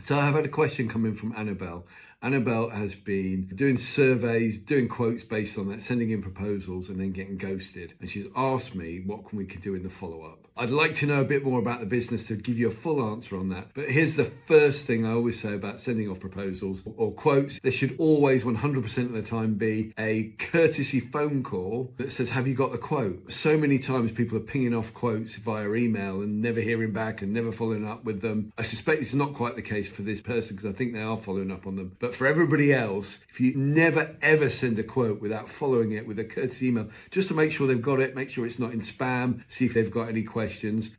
So I've had a question come in from Annabelle. Annabelle has been doing surveys, doing quotes based on that, sending in proposals and then getting ghosted. And she's asked me what we could do in the follow-up. I'd like to know a bit more about the business to give you a full answer on that. But here's the first thing I always say about sending off proposals or quotes. There should always 100% of the time be a courtesy phone call that says, have you got the quote? So many times people are pinging off quotes via email and never hearing back and never following up with them. I suspect it's not quite the case for this person because I think they are following up on them. But for everybody else, if you never ever send a quote without following it with a courtesy email, just to make sure they've got it, make sure it's not in spam, see if they've got any questions.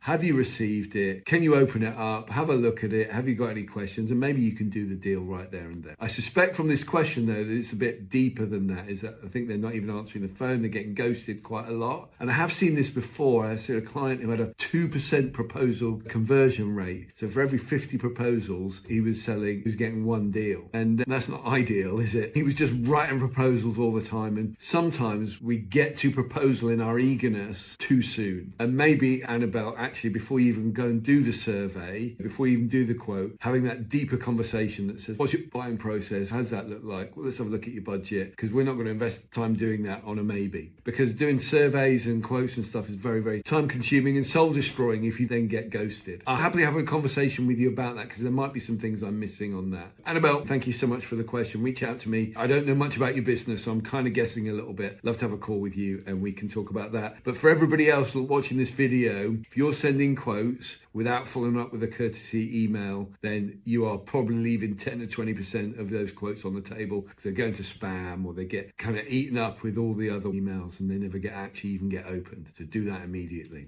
Have you received it? Can you open it up? Have a look at it. Have you got any questions? And maybe you can do the deal right there and there. I suspect from this question though that it's a bit deeper than that, is that I think they're not even answering the phone. They're getting ghosted quite a lot. And I have seen this before. I saw a client who had a 2% proposal conversion rate. So for every 50 proposals he was getting one deal. And that's not ideal, is it? He was just writing proposals all the time. And sometimes we get to proposal in our eagerness too soon. And maybe, Annabelle, actually, before you even go and do the survey, before you even do the quote, having that deeper conversation that says, what's your buying process? How does that look like? Well, let's have a look at your budget, because we're not going to invest time doing that on a maybe. Because doing surveys and quotes and stuff is very, very time consuming and soul destroying if you then get ghosted. I'll happily have a conversation with you about that because there might be some things I'm missing on that. Annabelle, thank you so much for the question. Reach out to me. I don't know much about your business, so I'm kind of guessing a little bit. Love to have a call with you and we can talk about that. But for everybody else watching this video, if you're sending quotes without following up with a courtesy email, then you are probably leaving 10 to 20% of those quotes on the table because they're going to spam or they get kind of eaten up with all the other emails and they never actually even get opened. So do that immediately.